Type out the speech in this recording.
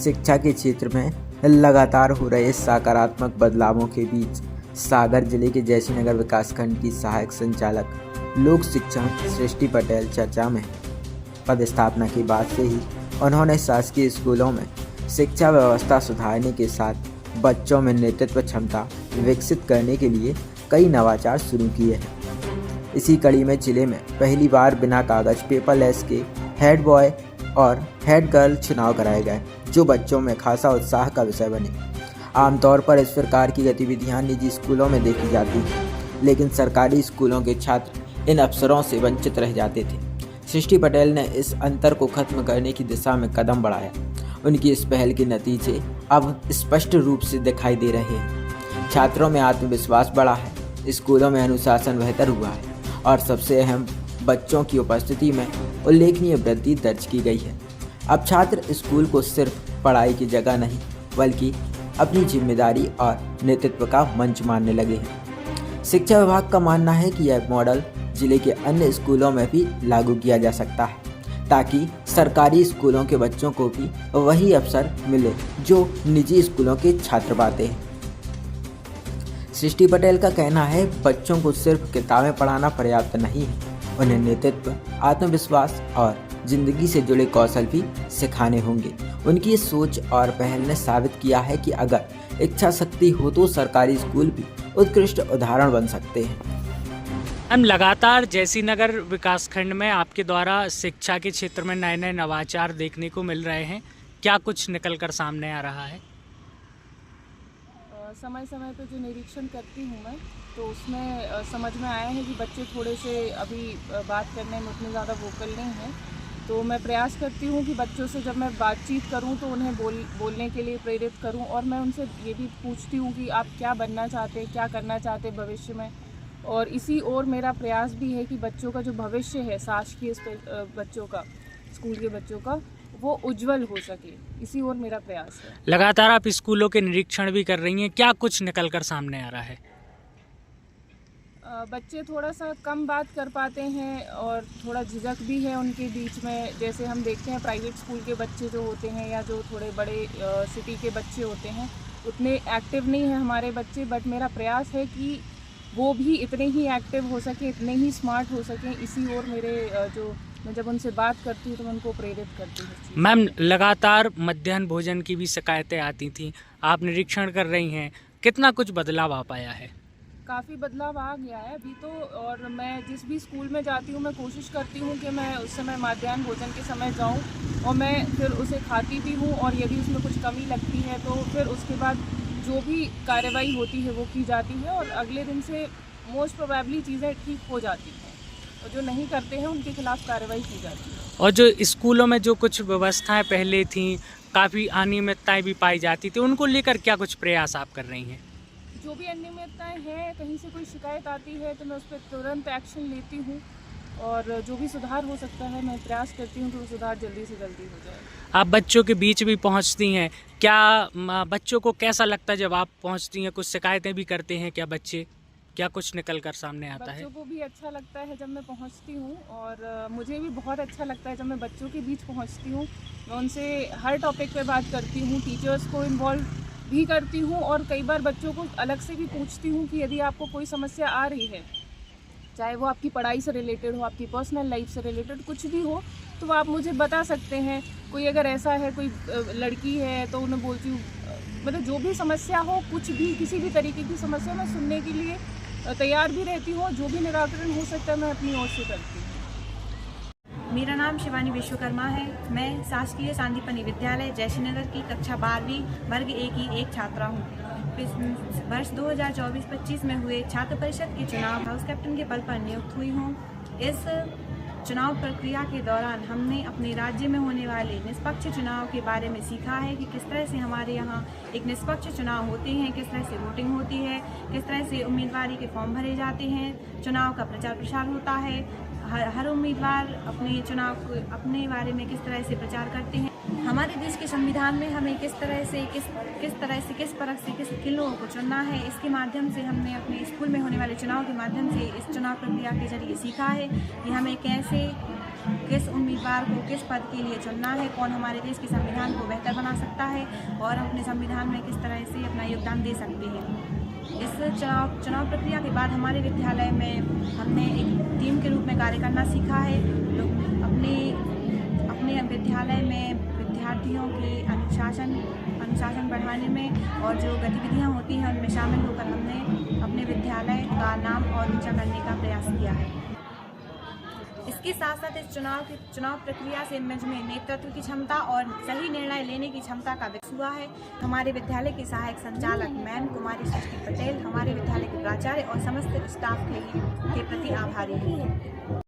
शिक्षा के क्षेत्र में लगातार हो रहे सकारात्मक बदलावों के बीच सागर जिले के जयश्रीनगर विकासखंड की सहायक संचालक लोक शिक्षण सृष्टि पटेल चर्चा में। पदस्थापना के बाद से ही उन्होंने शासकीय स्कूलों में शिक्षा व्यवस्था सुधारने के साथ बच्चों में नेतृत्व क्षमता विकसित करने के लिए कई नवाचार शुरू किए हैं। इसी कड़ी में जिले में पहली बार बिना कागज पेपरलेस के हेड बॉय और हेड गर्ल चुनाव कराए गए, जो बच्चों में खासा उत्साह का विषय बने। आमतौर पर इस प्रकार की गतिविधियां निजी स्कूलों में देखी जाती हैं, लेकिन सरकारी स्कूलों के छात्र इन अवसरों से वंचित रह जाते थे। सृष्टि पटेल ने इस अंतर को खत्म करने की दिशा में कदम बढ़ाया। उनकी इस पहल के नतीजे अब स्पष्ट रूप से दिखाई दे रहे हैं। छात्रों में आत्मविश्वास बढ़ा है, स्कूलों में अनुशासन बेहतर हुआ है और सबसे अहम, बच्चों की उपस्थिति में उल्लेखनीय वृद्धि दर्ज की गई है। अब छात्र स्कूल को सिर्फ पढ़ाई की जगह नहीं, बल्कि अपनी जिम्मेदारी और नेतृत्व का मंच मानने लगे हैं। शिक्षा विभाग का मानना है कि यह मॉडल जिले के अन्य स्कूलों में भी लागू किया जा सकता है, ताकि सरकारी स्कूलों के बच्चों को भी वही अवसर मिले जो निजी स्कूलों के छात्र पाते हैं। सृष्टि पटेल का कहना है, बच्चों को सिर्फ किताबें पढ़ाना पर्याप्त नहीं है, उन्हें नेतृत्व, आत्मविश्वास और जिंदगी से जुड़े कौशल भी सिखाने होंगे। उनकी इस सोच और पहल ने साबित किया है कि अगर इच्छा शक्ति हो तो सरकारी स्कूल भी उत्कृष्ट उदाहरण बन सकते हैं। हम लगातार जयश्रीनगर विकासखंड में आपके द्वारा शिक्षा के क्षेत्र में नए नए नवाचार देखने को मिल रहे हैं, क्या कुछ निकलकर सामने आ रहा है? समय समय पे जो निरीक्षण करती हूँ मैं, तो उसमें समझ में आया है कि बच्चे थोड़े से अभी बात करने में उतने ज़्यादा वोकल नहीं हैं। तो मैं प्रयास करती हूँ कि बच्चों से जब मैं बातचीत करूँ तो उन्हें बोलने के लिए प्रेरित करूँ, और मैं उनसे ये भी पूछती हूँ कि आप क्या बनना चाहते हैं, क्या करना चाहते हैं भविष्य में। और इसी ओर मेरा प्रयास भी है कि बच्चों का जो भविष्य है, शासकीय बच्चों का, स्कूल के बच्चों का, वो उज्जवल हो सके। इसी ओर मेरा प्रयास है। लगातार आप स्कूलों के निरीक्षण भी कर रही हैं, क्या कुछ निकलकर सामने आ रहा है? बच्चे थोड़ा सा कम बात कर पाते हैं और थोड़ा झिझक भी है उनके बीच में। जैसे हम देखते हैं प्राइवेट स्कूल के बच्चे जो होते हैं या जो थोड़े बड़े सिटी के बच्चे होते हैं, उतने एक्टिव नहीं हैं हमारे बच्चे। बट मेरा प्रयास है कि वो भी इतने ही एक्टिव हो सके, इतने ही स्मार्ट हो सकें। इसी ओर मेरे मैं जब उनसे बात करती हूँ तो मैं उनको प्रेरित करती हूँ। मैम, लगातार मध्याह्न भोजन की भी शिकायतें आती थी, आप निरीक्षण कर रही हैं, कितना कुछ बदलाव आ पाया है? काफ़ी बदलाव आ गया है अभी तो। और मैं जिस भी स्कूल में जाती हूँ, मैं कोशिश करती हूँ कि मैं उस समय मध्याह्न भोजन के समय जाऊँ और मैं फिर उसे खाती भी हूँ, और यदि उसमें कुछ कमी लगती है तो फिर उसके बाद जो भी कार्रवाई होती है वो की जाती है, और अगले दिन से मोस्ट प्रोबेबली चीज़ें ठीक हो जाती हैं, और जो नहीं करते हैं उनके खिलाफ कार्रवाई की जाती है। और जो स्कूलों में जो कुछ व्यवस्थाएं पहले थीं, काफ़ी अनियमितताएं भी पाई जाती थी, उनको लेकर क्या कुछ प्रयास आप कर रही हैं? जो भी अनियमितताएं हैं, कहीं से कोई शिकायत आती है तो मैं उस पर तुरंत एक्शन लेती हूँ, और जो भी सुधार हो सकता है मैं प्रयास करती हूँ कि वो सुधार जल्दी से जल्दी हो जाए। आप बच्चों के बीच भी पहुंचती हैं, क्या बच्चों को कैसा लगता है जब आप पहुंचती हैं? कुछ शिकायतें भी करते हैं क्या बच्चे? क्या कुछ निकल कर सामने आता है? बच्चों को भी अच्छा लगता है जब मैं पहुंचती हूँ, और मुझे भी बहुत अच्छा लगता है जब मैं बच्चों के बीच पहुंचती हूँ। मैं उनसे हर टॉपिक पे बात करती हूँ, टीचर्स को इन्वॉल्व भी करती हूँ, और कई बार बच्चों को अलग से भी पूछती हूँ कि यदि आपको कोई समस्या आ रही है, चाहे वो आपकी पढ़ाई से रिलेटेड हो, आपकी पर्सनल लाइफ से रिलेटेड कुछ भी हो, तो आप मुझे बता सकते हैं। कोई अगर ऐसा है, कोई लड़की है, तो उन्हें बोलती हूँ, मतलब जो भी समस्या हो, कुछ भी किसी भी तरीके की समस्या मैं सुनने के लिए तैयार भी रहती हूँ। जो भी निराकरण हो सकता है मैं अपनी ओर से करती हूँ। मेरा नाम शिवानी विश्वकर्मा है। मैं शासकीय सांदीपनि विद्यालय जयश्रीनगर की कक्षा 12वीं वर्ग A की एक छात्रा हूँ। वर्ष 2024-25 में हुए छात्र परिषद के चुनाव हाउस कैप्टन के पद पर नियुक्त हुई हूँ। इस चुनाव प्रक्रिया के दौरान हमने अपने राज्य में होने वाले निष्पक्ष चुनाव के बारे में सीखा है कि किस तरह से हमारे यहाँ एक निष्पक्ष चुनाव होते हैं, किस तरह से वोटिंग होती है, किस तरह से उम्मीदवारी के फॉर्म भरे जाते हैं, चुनाव का प्रचार प्रसार होता है, हर उम्मीदवार अपने चुनाव को अपने बारे में किस तरह से प्रचार करते हैं। हमारे देश के संविधान में हमें किस लोगों को चुनना है, इसके माध्यम से हमने अपने स्कूल में होने वाले चुनाव के माध्यम से इस चुनाव प्रक्रिया के जरिए सीखा है कि हमें कैसे किस उम्मीदवार को किस पद के लिए चुनना है, कौन हमारे देश के संविधान को बेहतर बना सकता है और अपने संविधान में किस तरह से अपना योगदान दे सकते हैं। इस चुनाव प्रक्रिया के बाद हमारे विद्यालय में हमने एक टीम के रूप में कार्य करना सीखा है। लोग अपने विद्यालय में विद्यार्थियों के अनुशासन बढ़ाने में और जो गतिविधियां होती हैं उनमें शामिल होकर हमने अपने विद्यालय का नाम और ऊंचा करने का प्रयास किया है। इसके साथ साथ इस चुनाव प्रक्रिया से मुझमें नेतृत्व की क्षमता और सही निर्णय लेने की क्षमता का विकास हुआ है। हमारे विद्यालय की सहायक संचालक मैम कुमारी सृष्टि पटेल हमारे विद्यालय के प्राचार्य और समस्त स्टाफ के प्रति आभारी हैं।